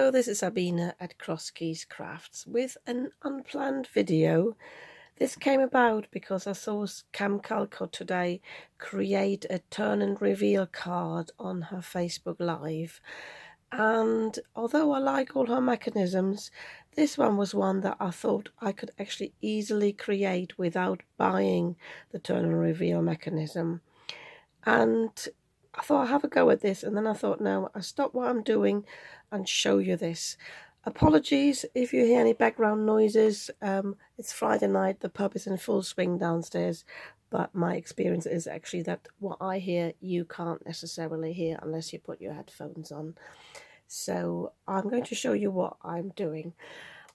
Hello, this is Sabina at Crosskeys Crafts with an unplanned video. This came about because I saw Cam Calcott today create a turn and reveal card on her Facebook Live. And although I like all her mechanisms, this one was one that I thought I could actually easily create without buying the turn and reveal mechanism. And I thought I'll have a go at this, and then I thought, no, I'll stop what I'm doing and show you this. Apologies if you hear any background noises. It's Friday night, the pub is in full swing downstairs, but my experience is actually that what I hear you can't necessarily hear unless you put your headphones on. So I'm going to show you what I'm doing.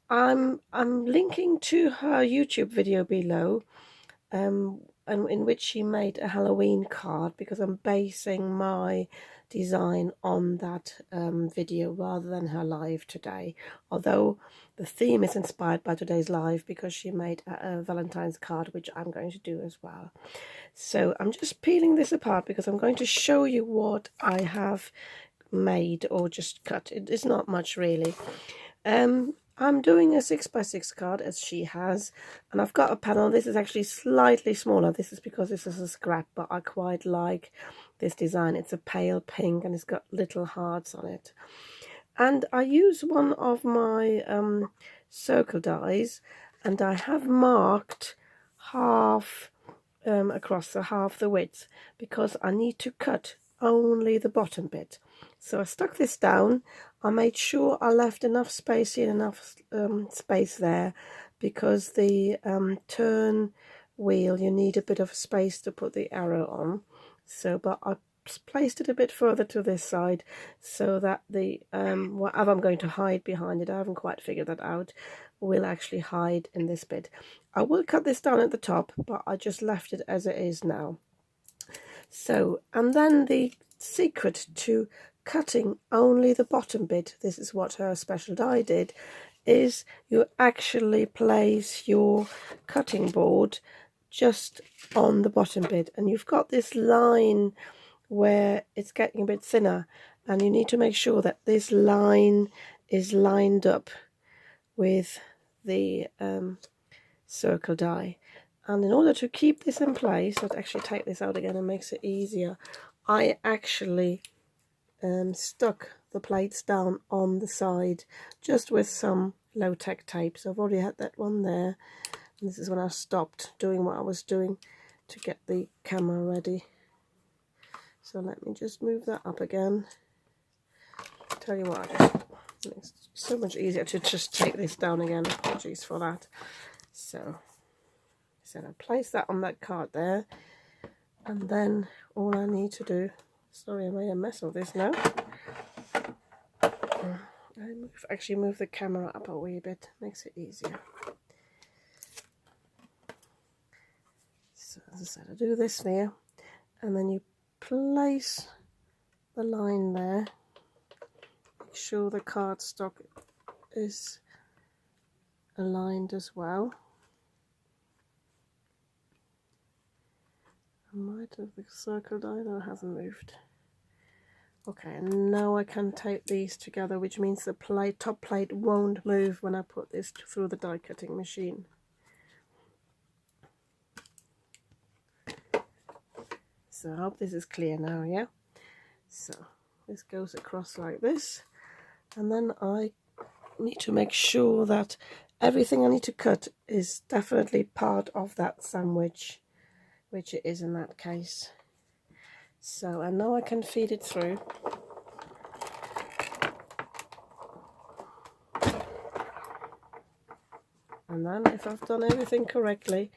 I'm linking to her YouTube video below, and in which she made a Halloween card, because I'm basing my design on that video rather than her live today, although the theme is inspired by today's live because she made a Valentine's card, which I'm going to do as well. So I'm just peeling this apart because I'm going to show you what I have made or just cut. It is not much really. I'm doing a 6x6 card as she has, and I've got a panel. This is actually slightly smaller. This is because this is a scrap, but I quite like this design. It's a pale pink and it's got little hearts on it. And I use one of my circle dies, and I have marked half across, so half the width, because I need to cut only the bottom bit. So I stuck this down. I made sure I left enough space here, enough space there, because the turn wheel, you need a bit of space to put the arrow on. So, but I placed it a bit further to this side so that the whatever I'm going to hide behind it, I haven't quite figured that out, will actually hide in this bit. I will cut this down at the top, but I just left it as it is now. So, and then the secret to cutting only the bottom bit, this is what her special die did, is you actually place your cutting board just on the bottom bit, and you've got this line where it's getting a bit thinner, and you need to make sure that this line is lined up with the circle die. And in order to keep this in place, I'll actually take this out again and makes it easier, I actually stuck the plates down on the side just with some low-tech tape. So I've already had that one there, and this is when I stopped doing what I was doing to get the camera ready. So let me just move that up again. Tell you what, it's so much easier to just take this down again. Apologies for that. So I place that on that card there, and then all I need to do, sorry I made a mess of this now, actually move the camera up a wee bit, makes it easier. So as I said, I do this there, and then you place the line there, make sure the cardstock is aligned as well. I might have the circle die, no, it hasn't moved. Okay, and now I can tape these together, which means the top plate won't move when I put this through the die cutting machine. So I hope this is clear now, yeah? So this goes across like this, and then I need to make sure that everything I need to cut is definitely part of that sandwich, which it is in that case. So I know I can feed it through. And then if I've done everything correctly,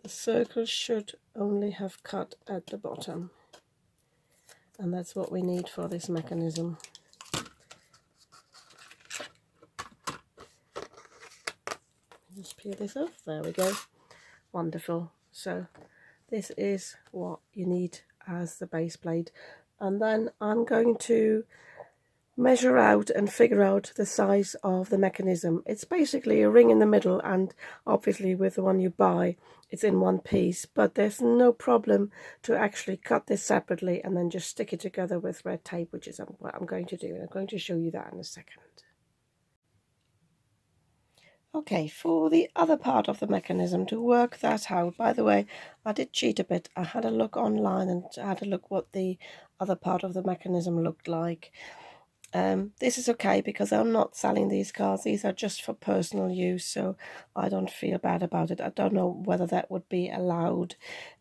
the circle should only have cut at the bottom. And that's what we need for this mechanism. Just peel this off, there we go. Wonderful. So this is what you need as the base plate, and then I'm going to measure out and figure out the size of the mechanism. It's basically a ring in the middle, and obviously with the one you buy it's in one piece, but there's no problem to actually cut this separately and then just stick it together with red tape, which is what I'm going to do, and I'm going to show you that in a second. Okay, for the other part of the mechanism, to work that out, by the way, I did cheat a bit. I had a look online and had a look what the other part of the mechanism looked like. This is okay because I'm not selling these cards. These are just for personal use, so I don't feel bad about it. I don't know whether that would be allowed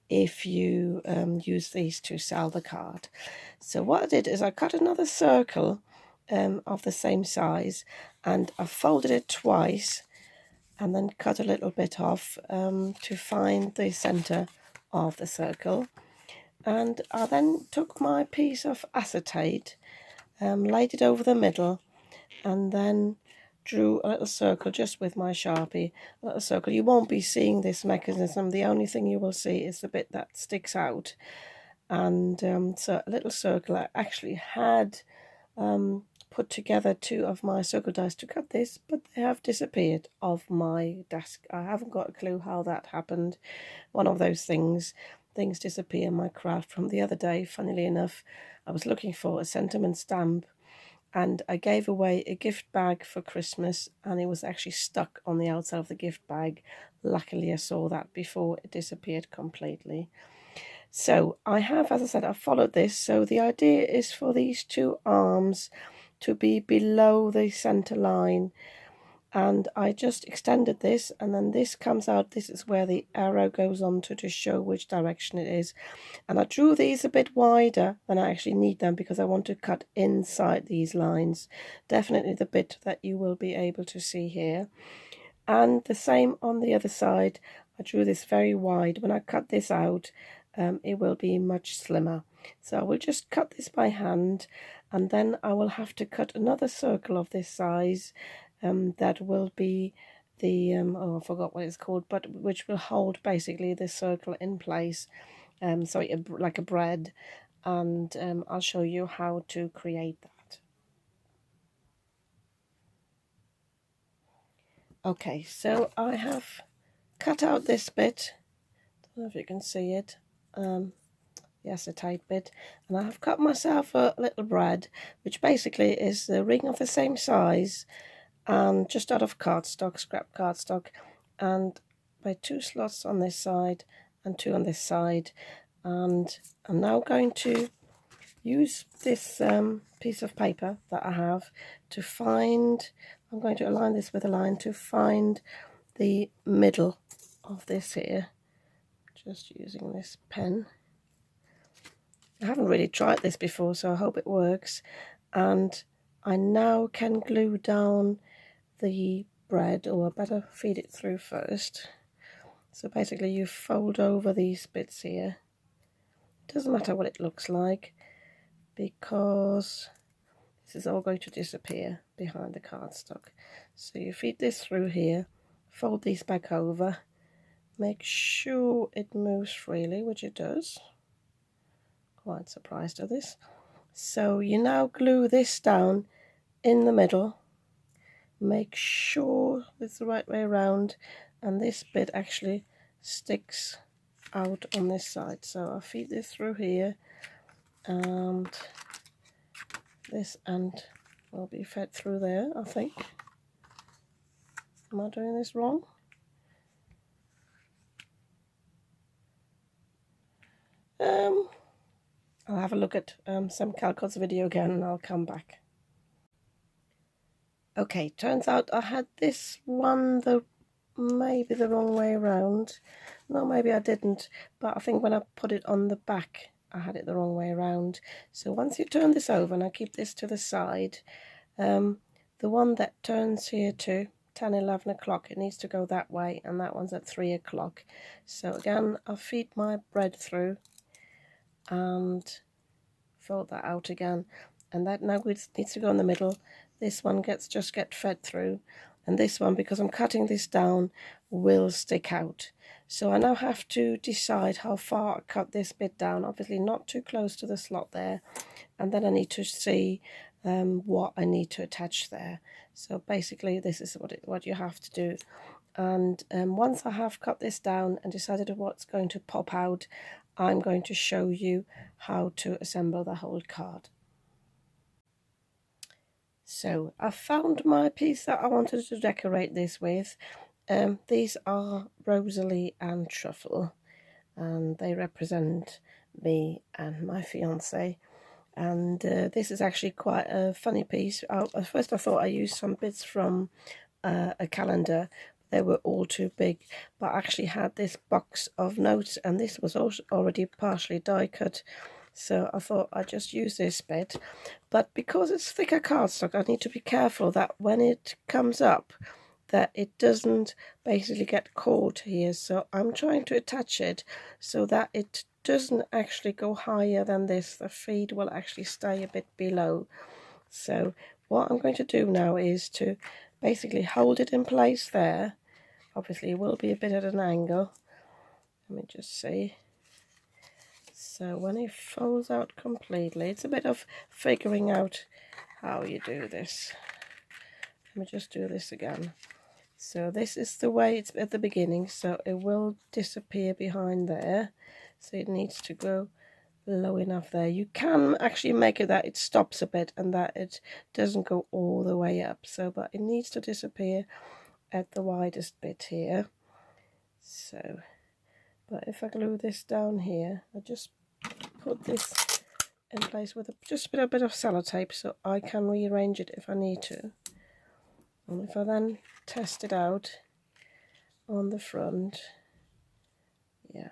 if you use these to sell the card. So what I did is I cut another circle of the same size, and I folded it twice and then cut a little bit off to find the center of the circle. And I then took my piece of acetate, laid it over the middle, and then drew a little circle just with my Sharpie, a little circle. You won't be seeing this mechanism. The only thing you will see is the bit that sticks out. And so a little circle. I actually had put together two of my circle dies to cut this, but they have disappeared off my desk. I haven't got a clue how that happened. One of those things disappear in my craft. From the other day, funnily enough, I was looking for a sentiment stamp, and I gave away a gift bag for Christmas, and it was actually stuck on the outside of the gift bag. Luckily I saw that before it disappeared completely. So I have, as I said, I've followed this. So the idea is for these two arms to be below the center line, and I just extended this, and then this comes out. This is where the arrow goes on to show which direction it is. And I drew these a bit wider than I actually need them because I want to cut inside these lines, definitely the bit that you will be able to see here. And the same on the other side. I drew this very wide. When I cut this out, it will be much slimmer. So I will just cut this by hand, and then I will have to cut another circle of this size that will be the, oh, I forgot what it's called, but which will hold basically the circle in place, so like a bread, and I'll show you how to create that. Okay, so I have cut out this bit. Don't know if you can see it. Yes, a tight bit, and I have cut myself a little bread, which basically is the ring of the same size, and just out of cardstock, scrap cardstock, and by 2 slots on this side and 2 on this side. And I'm now going to use this piece of paper that I have to find, I'm going to align this with a line to find the middle of this here, just using this pen. I haven't really tried this before, so I hope it works. And I now can glue down the bread, or I better feed it through first. So basically you fold over these bits here. It doesn't matter what it looks like, because this is all going to disappear behind the cardstock. So you feed this through here, fold these back over, make sure it moves freely, which it does. Quite surprised at this. So you now glue this down in the middle, make sure it's the right way around, and this bit actually sticks out on this side. So I'll feed this through here, and this end will be fed through there, I think. Am I doing this wrong? I'll have a look at some Calcott's video again, and I'll come back. Okay, turns out I had this one maybe the wrong way around. No, maybe I didn't, but I think when I put it on the back I had it the wrong way around. So once you turn this over, and I keep this to the side, the one that turns here to 10, 11 o'clock, it needs to go that way, and that one's at 3 o'clock. So again, I'll feed my bread through and fold that out again, and that now needs to go in the middle. This one just get fed through, and this one, because I'm cutting this down, will stick out. So I now have to decide how far I cut this bit down, obviously not too close to the slot there, and then I need to see what I need to attach there. So basically this is what you have to do. And once I have cut this down and decided what's going to pop out, I'm going to show you how to assemble the whole card. So I found my piece that I wanted to decorate this with. These are Rosalie and Truffle, and they represent me and my fiance. And this is actually quite a funny piece. At first I thought I used some bits from a calendar. They were all too big, but I actually had this box of notes, and this was also already partially die cut, so I thought I'd just use this bit. But because it's thicker cardstock, I need to be careful that when it comes up that it doesn't basically get caught here. So I'm trying to attach it so that it doesn't actually go higher than this. The feed will actually stay a bit below. So what I'm going to do now is to basically hold it in place there. Obviously it will be a bit at an angle. Let me just see. So when it folds out completely, it's a bit of figuring out how you do this. Let me just do this again. So this is the way it's at the beginning, so it will disappear behind there. So it needs to go low enough there. You can actually make it that it stops a bit and that it doesn't go all the way up. So, but it needs to disappear at the widest bit here. So, but if I glue this down here, I just put this in place with just a bit of sellotape so I can rearrange it if I need to. And if I then test it out on the front, yeah,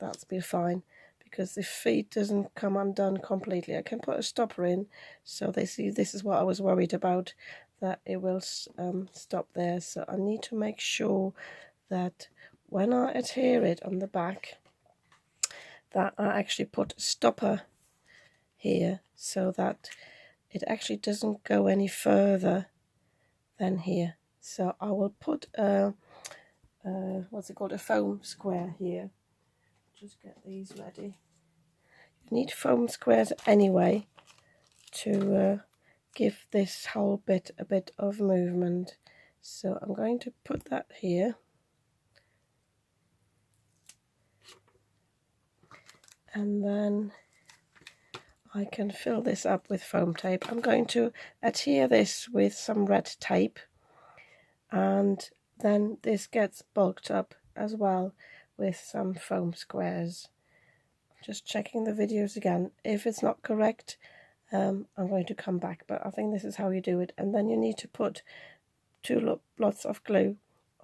that's be fine, because the feet doesn't come undone completely. I can put a stopper in so they see. This is what I was worried about, that it will stop there. So I need to make sure that when I adhere it on the back, that I actually put a stopper here so that it actually doesn't go any further than here. So I will put a what's it called, a foam square here. Just get these ready. You need foam squares anyway to give this whole bit a bit of movement. So I'm going to put that here. And then I can fill this up with foam tape. I'm going to adhere this with some red tape, and then this gets bulked up as well with some foam squares. Just checking the videos again. If it's not correct, I'm going to come back, but I think this is how you do it. And then you need to put two lots of glue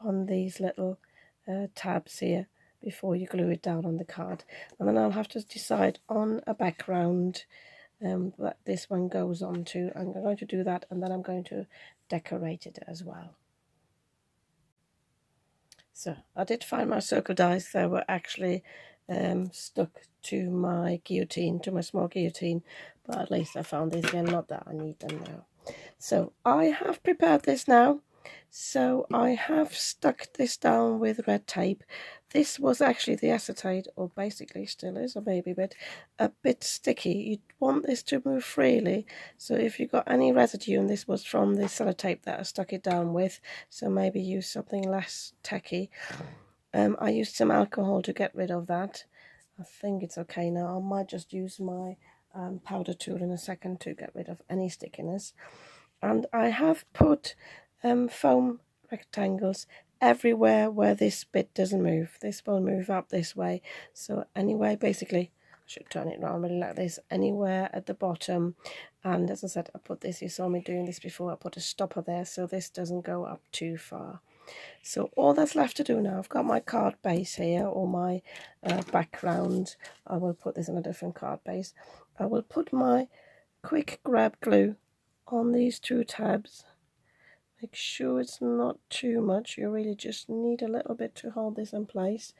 on these little tabs here before you glue it down on the card. And then I'll have to decide on a background that this one goes on to. I'm going to do that, and then I'm going to decorate it as well. So I did find my circle dies. They were actually stuck to my guillotine, to my small guillotine, but at least I found these again. Not that I need them now. So I have prepared this now. So I have stuck this down with red tape. This was actually the acetate, or basically still is, or maybe a bit sticky. You want this to move freely. So if you've got any residue, and this was from the sellotape that I stuck it down with, so maybe use something less tacky. I used some alcohol to get rid of that. I think it's okay now. I might just use my powder tool in a second to get rid of any stickiness. And I have put foam rectangles everywhere where this bit doesn't move. This will move up this way. So anyway, basically, I should turn it around really like this, anywhere at the bottom. And as I said, I put this, you saw me doing this before, I put a stopper there so this doesn't go up too far. So all that's left to do now, I've got my card base here, or my background. I will put this on a different card base. I will put my quick grab glue on these two tabs. Make sure it's not too much. You really just need a little bit to hold this in place.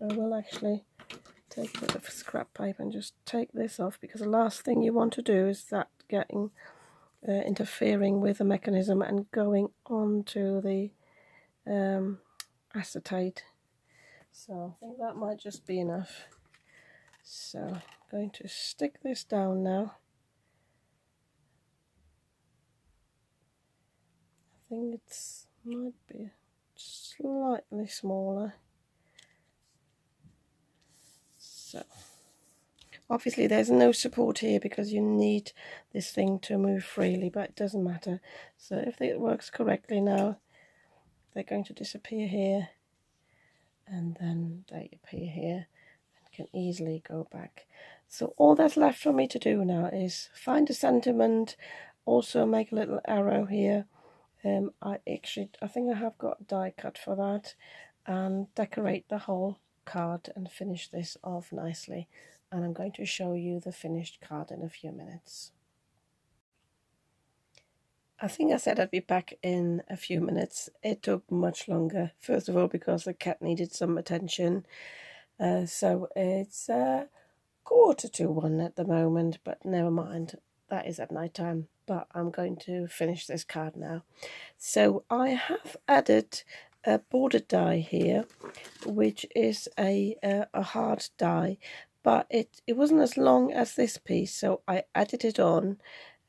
I will actually take a bit of scrap paper and just take this off, because the last thing you want to do is that getting interfering with the mechanism and going onto the acetate. So I think that might just be enough. So I'm going to stick this down now. I think it's might be slightly smaller. So Obviously there's no support here because you need this thing to move freely, but it doesn't matter. So if it works correctly now, they're going to disappear here, and then they appear here and can easily go back. So all that's left for me to do now is find a sentiment, also make a little arrow here. I think I have got a die cut for that, and decorate the whole card and finish this off nicely. And I'm going to show you the finished card in a few minutes. I think I said I'd be back in a few minutes. It took much longer, first of all because the cat needed some attention. So it's 1:45 at the moment, but never mind, that is at night time. But I'm going to finish this card now. So I have added a border die here, which is a hard die, but it wasn't as long as this piece, so I added it on.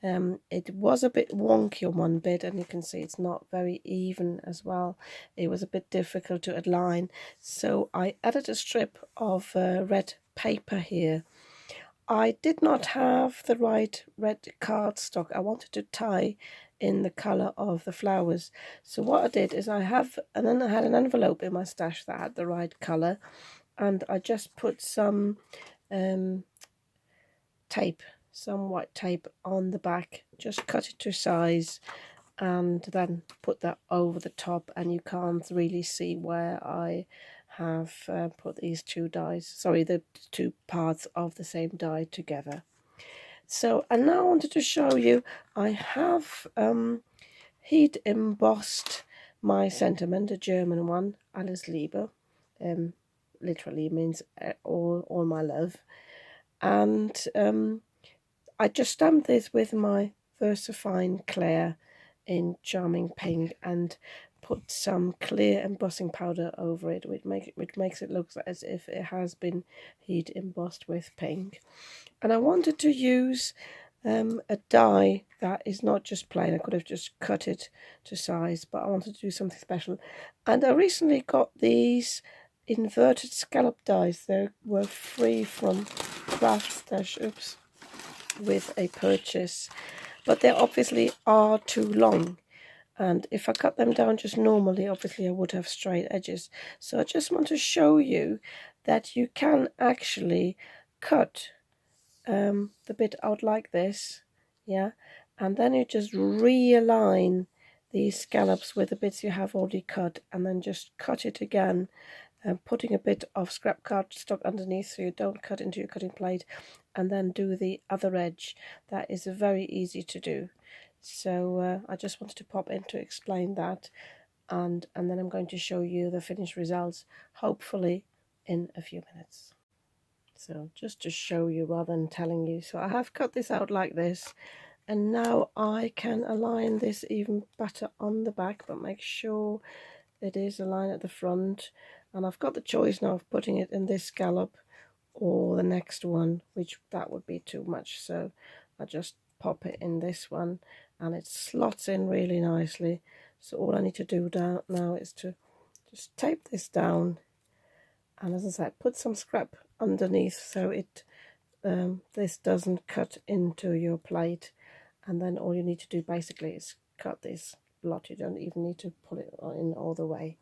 It was a bit wonky on one bit, and you can see it's not very even as well. It was a bit difficult to align, so I added a strip of red paper here. I did not have the right red cardstock. I wanted to tie in the colour of the flowers. So what I did is I had an envelope in my stash that had the right colour, and I just put some tape, some white tape on the back, just cut it to size, and then put that over the top, and you can't really see where I have put these two dies, sorry, the two parts of the same die together. So, and now I wanted to show you, I have heat embossed my sentiment, a German one, Alles Liebe, literally means all my love, and I just stamped this with my VersaFine Clair in Charming Pink and put some clear embossing powder over it, which makes it look as if it has been heat embossed with pink. And I wanted to use a die that is not just plain. I could have just cut it to size, but I wanted to do something special. And I recently got these inverted scallop dies. They were free from Craft Oops, with a purchase, but they obviously are too long, and if I cut them down just normally, obviously I would have straight edges. So I just want to show you that you can actually cut the bit out like this, yeah, and then you just realign these scallops with the bits you have already cut, and then just cut it again, and putting a bit of scrap cardstock underneath so you don't cut into your cutting plate, and then do the other edge. That is very easy to do. So I just wanted to pop in to explain that, and then I'm going to show you the finished results, hopefully in a few minutes. So just to show you rather than telling you. So I have cut this out like this, and now I can align this even better on the back, but make sure it is aligned at the front. And I've got the choice now of putting it in this scallop or the next one, which that would be too much, so I just pop it in this one, and it slots in really nicely. So all I need to do now is to just tape this down, and as I said, put some scrap underneath so it this doesn't cut into your plate, and then all you need to do basically is cut this lot. You don't even need to pull it in all the way.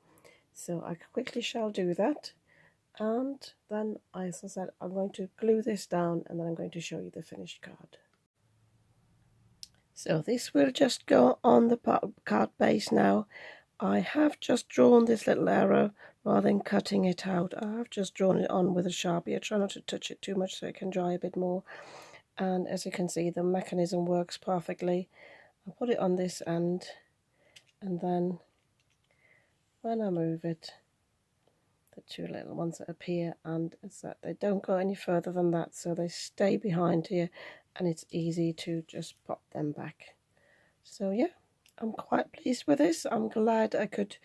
So I quickly shall do that, and then, as I said, I'm going to glue this down, and then I'm going to show you the finished card. So this will just go on the card base now. I have just drawn this little arrow rather than cutting it out. I have just drawn it on with a Sharpie. I try not to touch it too much so it can dry a bit more. And as you can see, the mechanism works perfectly. I'll put it on this end, and then when I move it, the two little ones that appear, and it's that they don't go any further than that, so they stay behind here, and it's easy to just pop them back. So yeah, I'm quite pleased with this. I'm glad I could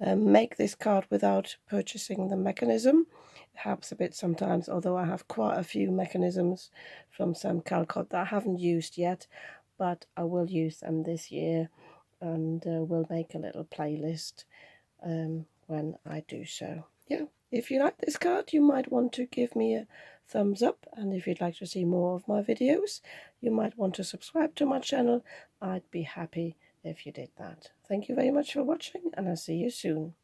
make this card without purchasing the mechanism. It helps a bit sometimes, although I have quite a few mechanisms from some Calcott that I haven't used yet, but I will use them this year, and we'll make a little playlist when I do so. Yeah, If you like this card, you might want to give me a thumbs up, and if you'd like to see more of my videos, you might want to subscribe to my channel. I'd be happy if you did that. Thank you very much for watching, and I'll see you soon.